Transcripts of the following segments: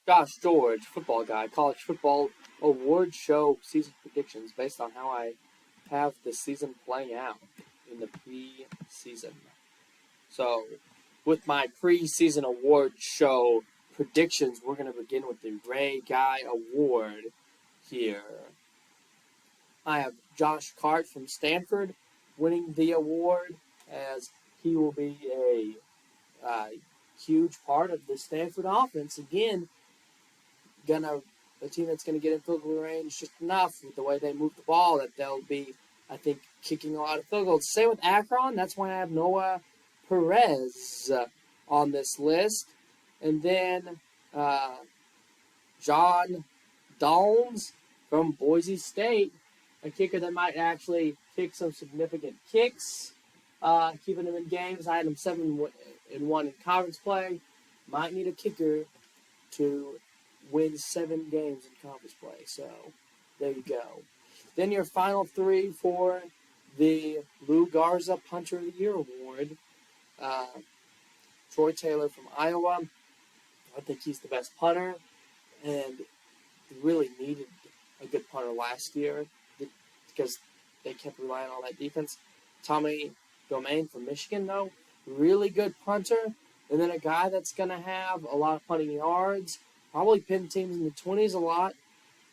Josh George, football guy, college football award show season predictions based on how I have the season playing out in the preseason. So, with my preseason award show predictions, we're going to begin with the Ray Guy Award here. I have Josh Cart from Stanford winning the award as he will be a huge part of the Stanford offense. Again, a team that's going to get in field goal range just enough with the way they move the ball that they'll be, I think, kicking a lot of field goals. Same with Akron. That's why I have Noah Perez on this list. And then John Downs from Boise State, a kicker that might actually kick some significant kicks, keeping him in games. I had him 7-1 in conference play. Might need a kicker to win 7 games in conference play. So there you go. Then your final 3 for the Lou Garza Punter of the Year Award. Troy Taylor from Iowa. I think he's the best punter, and really needed a good punter last year because they kept relying on that defense. Tommy Domain from Michigan, though, really good punter, and then a guy that's going to have a lot of punting yards, probably pin teams in the 20s a lot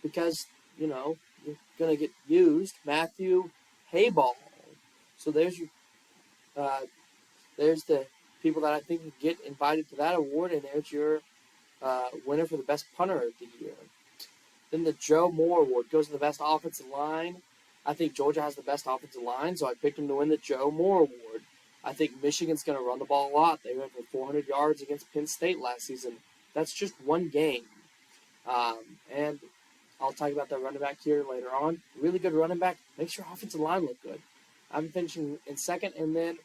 because, you're going to get used. Matthew Hayball. So there's the people that I think would get invited to that award, and there's your winner for the best punter of the year. Then the Joe Moore Award goes to the best offensive line. I think Georgia has the best offensive line, so I picked them to win the Joe Moore Award. I think Michigan's going to run the ball a lot. They went for 400 yards against Penn State last season. That's just one game. And I'll talk about that running back here later on. Really good running back. Makes your offensive line look good. I'm finishing in second, and then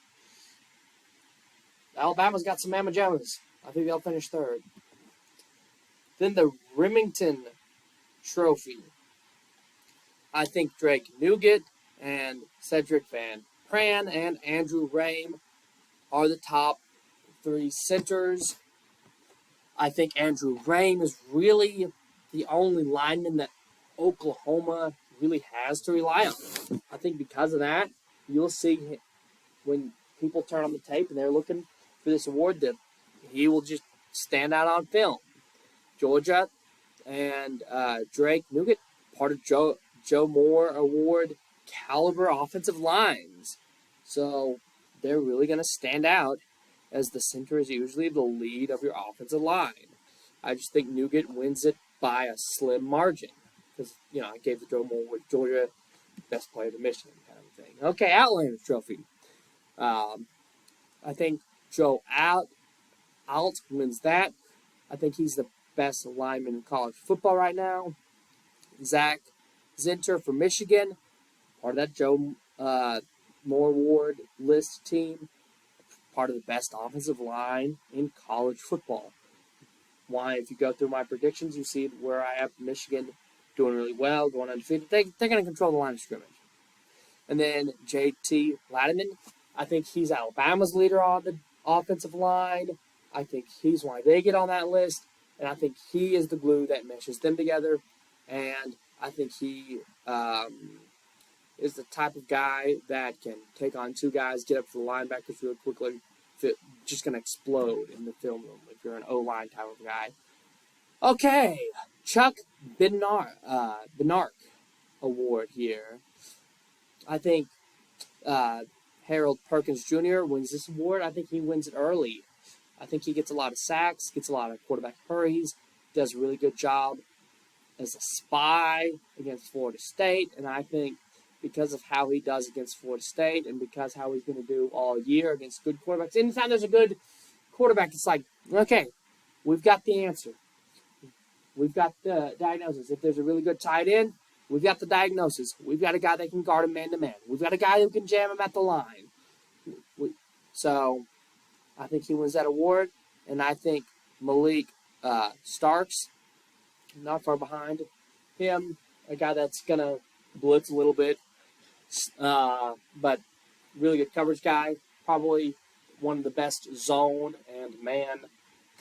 Alabama's got some Mama Jones. I think they'll finish third. Then the Remington Trophy. I think Drake Nugent and Cedric Van Pran and Andrew Rame are the top 3 centers. I think Andrew Rame is really the only lineman that Oklahoma really has to rely on. I think because of that, you'll see when people turn on the tape and they're looking for this award that he will just stand out on film. Georgia and Drake Nugent, part of Joe Moore Award caliber offensive lines. So they're really going to stand out as the center is usually the lead of your offensive line. I just think Nugent wins it by a slim margin because, I gave the Joe Moore Award Georgia best player to Michigan kind of thing. Okay, Outlander Trophy. I think Joe Alt wins that. I think he's the best lineman in college football right now. Zach Zinter from Michigan, part of that Joe Moore Award list team, part of the best offensive line in college football. Why, if you go through my predictions, you see where I have Michigan doing really well, going undefeated. They're going to control the line of scrimmage. And then J.T. Lattimore, I think he's Alabama's leader on the offensive line. I think he's why they get on that list. And I think he is the glue that meshes them together. And I think he is the type of guy that can take on 2 guys, get up to the linebackers really quickly, just going to explode in the film room if you're an O-line type of guy. Okay, Chuck Bednarik Award here. I think Harold Perkins Jr. wins this award. I think he wins it early. I think he gets a lot of sacks, gets a lot of quarterback hurries, does a really good job as a spy against Florida State. And I think because of how he does against Florida State and because how he's going to do all year against good quarterbacks, anytime there's a good quarterback, it's like, okay, we've got the answer. We've got the diagnosis. If there's a really good tight end, we've got the diagnosis. We've got a guy that can guard him man-to-man. We've got a guy who can jam him at the line. So I think he wins that award. And I think Malik Starks, not far behind him, a guy that's going to blitz a little bit, but really good coverage guy. Probably one of the best zone and man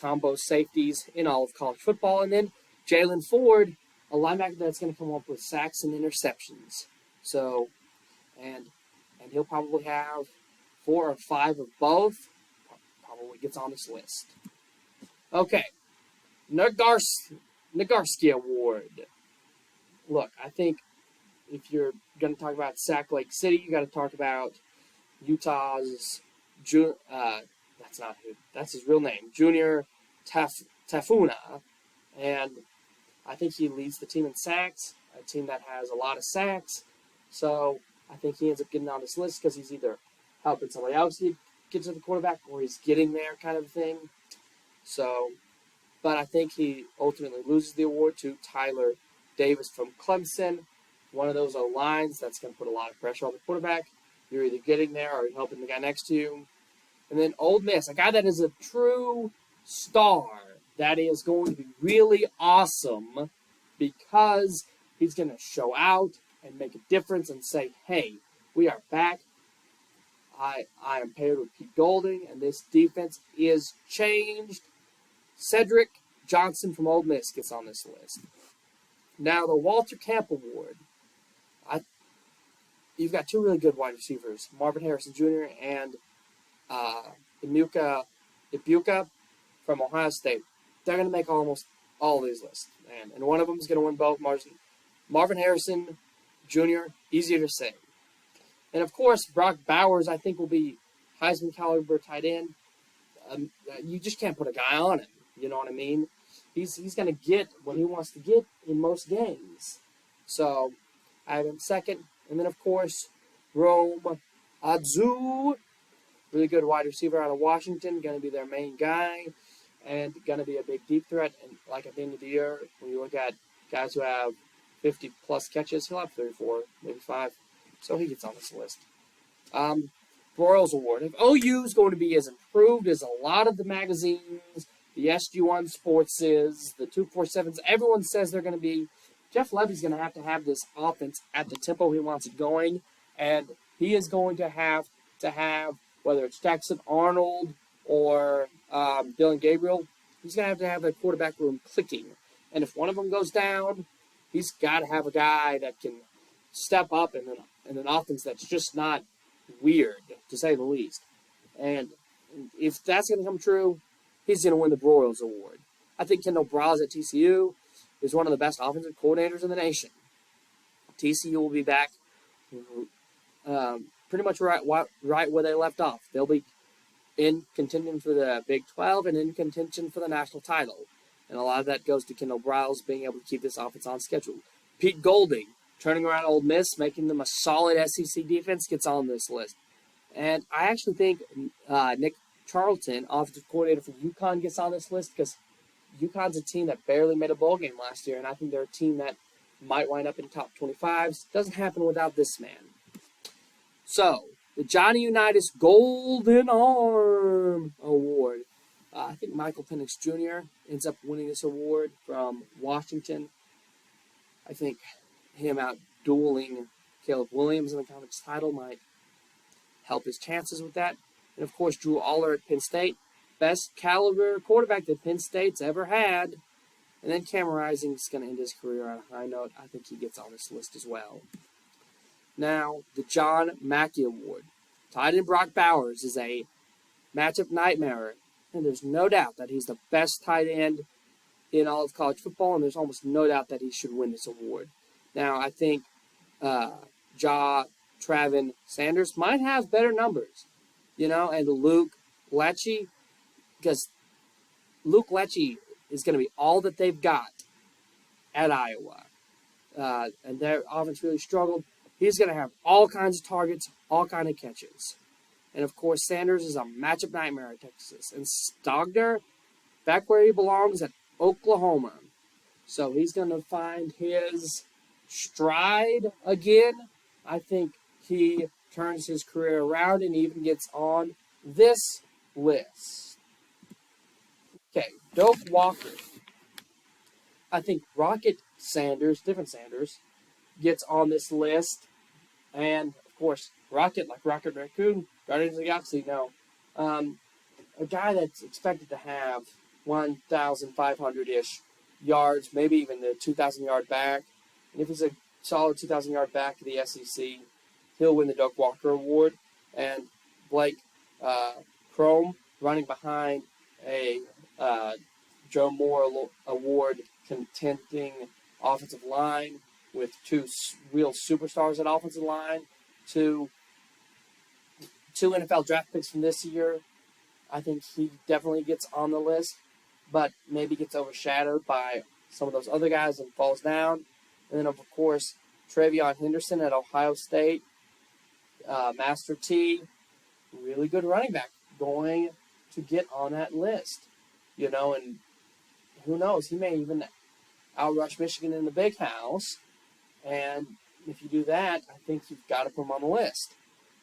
combo safeties in all of college football. And then Jalen Ford, a linebacker that's going to come up with sacks and interceptions. So, and he'll probably have 4 or 5 of both. Probably gets on this list. Okay, Nagarsky Award. Look, I think if you're going to talk about Sack Lake City, you got to talk about Utah's that's not who. That's his real name, Junior Tafuna, and I think he leads the team in sacks. A team that has a lot of sacks, so I think he ends up getting on this list because he's either helping somebody else get to the quarterback or he's getting there, kind of thing. So, but I think he ultimately loses the award to Tyler Davis from Clemson. One of those lines that's going to put a lot of pressure on the quarterback. You're either getting there or you're helping the guy next to you. And then Ole Miss, a guy that is a true star, that is going to be really awesome because he's going to show out and make a difference and say, hey, we are back. I am paired with Pete Golding, and this defense is changed. Cedric Johnson from Ole Miss gets on this list. Now, the Walter Camp Award. You've got 2 really good wide receivers, Marvin Harrison Jr. and Ibuka from Ohio State. They're going to make almost all of these lists. And one of them is going to win both. Marvin Harrison Jr., easier to say. And, of course, Brock Bowers, I think, will be Heisman caliber tight end. You just can't put a guy on him. You know what I mean? He's going to get what he wants to get in most games. So, I have him second. And then, of course, Rome Adzu, really good wide receiver out of Washington, going to be their main guy and going to be a big deep threat. And like at the end of the year, when you look at guys who have 50-plus catches, he'll have 34, maybe 5. So he gets on this list. Broyles Award. If OU is going to be as improved as a lot of the magazines, the SG1 Sports is, the 247s, everyone says they're going to be, Jeff Levy's going to have this offense at the tempo he wants it going, and he is going to have, whether it's Jackson Arnold or Dylan Gabriel, he's going to have the quarterback room clicking. And if one of them goes down, he's got to have a guy that can step up in an offense that's just not weird, to say the least. And if that's going to come true, he's going to win the Broyles Award. I think Kendall Briles at TCU is one of the best offensive coordinators in the nation. TCU will be back pretty much right where they left off. They'll be in contention for the Big 12 and in contention for the national title. And a lot of that goes to Kendall Briles being able to keep this offense on schedule. Pete Golding, turning around Ole Miss, making them a solid SEC defense, gets on this list. And I actually think Nick Charlton, offensive coordinator for UConn, gets on this list because UConn's a team that barely made a bowl game last year, and I think they're a team that might wind up in top 25s. Doesn't happen without this man. So, the Johnny Unitas Golden Arm Award. I think Michael Penix Jr. ends up winning this award from Washington. I think him out-dueling Caleb Williams in the conference title might help his chances with that. And, of course, Drew Aller at Penn State. Best caliber quarterback that Penn State's ever had. And then Cameron Rising is going to end his career on a high note. I think he gets on this list as well. Now, the John Mackey Award. Tight end Brock Bowers is a matchup nightmare. And there's no doubt that he's the best tight end in all of college football. And there's almost no doubt that he should win this award. Now, I think Travin Sanders might have better numbers. And Luke Lecce, because Luke Lecce is going to be all that they've got at Iowa. And their offense really struggled. He's going to have all kinds of targets, all kinds of catches. And, of course, Sanders is a matchup nightmare at Texas. And Stogner, back where he belongs at Oklahoma. So he's going to find his stride again. I think he turns his career around and even gets on this list. Okay, Doak Walker. I think Rocket Sanders, different Sanders, gets on this list. And, of course, Rocket, like Rocket Raccoon, Guardians of the Galaxy, no. A guy that's expected to have 1,500-ish yards, maybe even the 2,000-yard back. And if he's a solid 2,000-yard back in the SEC, he'll win the Doak Walker Award. And Blake Chrome running behind a Joe Moore Award contending offensive line with two real superstars at offensive line, two NFL draft picks from this year. I think he definitely gets on the list, but maybe gets overshadowed by some of those other guys and falls down. And then, of course, Travion Henderson at Ohio State, Master T, really good running back, going to get on that list. And who knows, he may even outrush Michigan in the big house. And if you do that, I think you've got to put him on the list.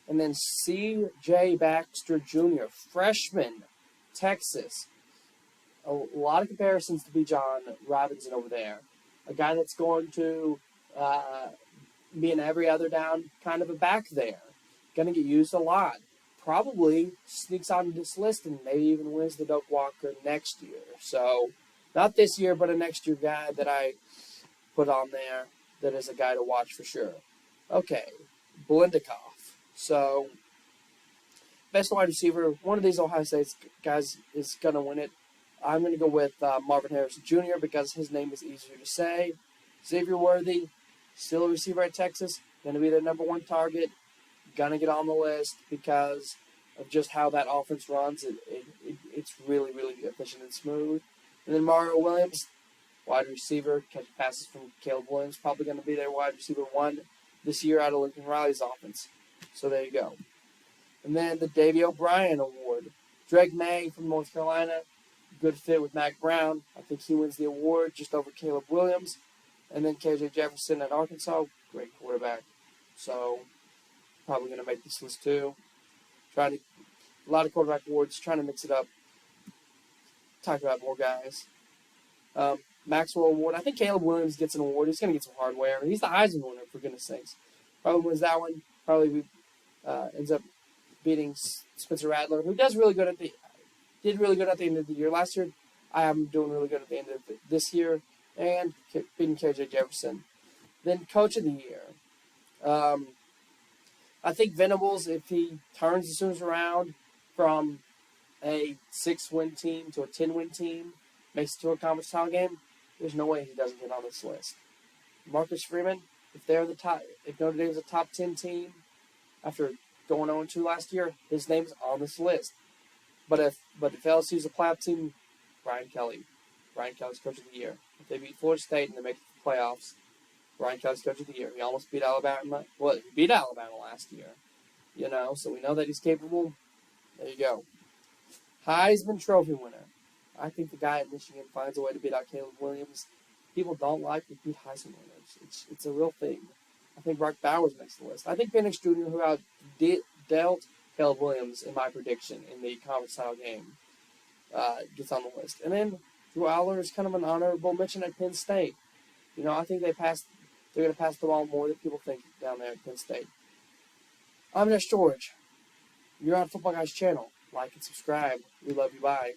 And then C.J. Baxter Jr., freshman, Texas. A lot of comparisons to Bijan Robinson over there. A guy that's going to be an every other down kind of a back there. Going to get used a lot. Probably sneaks on this list and maybe even wins the Doak Walker next year. So, not this year, but a next year guy that I put on there that is a guy to watch for sure. Okay, Blendikoff. So, best wide receiver, one of these Ohio State guys is going to win it. I'm going to go with Marvin Harrison Jr. because his name is easier to say. Xavier Worthy, still a receiver at Texas, going to be their number one target. Going to get on the list because of just how that offense runs. It's really, really efficient and smooth. And then Mario Williams, wide receiver, catch passes from Caleb Williams, probably going to be their wide receiver one this year out of Lincoln Riley's offense. So there you go. And then the Davey O'Brien Award. Drake May from North Carolina, good fit with Mac Brown. I think he wins the award just over Caleb Williams. And then KJ Jefferson at Arkansas, great quarterback. So probably going to make this list too. A lot of quarterback awards, trying to mix it up. Talk about more guys. Maxwell Award. I think Caleb Williams gets an award. He's going to get some hardware. He's the Heisman winner, for goodness sakes. Probably wins that one. Probably ends up beating Spencer Rattler, who did really good at the end of the year. Last year, I have him doing really good at the end of this year, and beating KJ Jefferson. Then Coach of the Year. I think Venables, if he turns the Sooners around from a 6-win team to a 10-win team, makes it to a conference title game, there's no way he doesn't get on this list. Marcus Freeman, if Notre Dame's a top 10 team after going 0-2 last year, his name's on this list. But if LSU's a playoff team, Brian Kelly's Coach of the Year. If they beat Florida State and they make it to the playoffs, Brian Kelly's Coach of the Year. He almost beat Alabama. Well, he beat Alabama last year. So we know that he's capable. There you go. Heisman Trophy winner. I think the guy at Michigan finds a way to beat out Caleb Williams. People don't like repeat Heisman winners. It's a real thing. I think Brock Bowers makes the list. I think Penix Jr., who outdealt Caleb Williams in my prediction in the conference title game, gets on the list. And then Drew Aller is kind of an honorable mention at Penn State. I think they're going to pass the ball more than people think down there at Penn State. I'm Nash George. You're on Football Guys channel. Like and subscribe. We love you. Bye.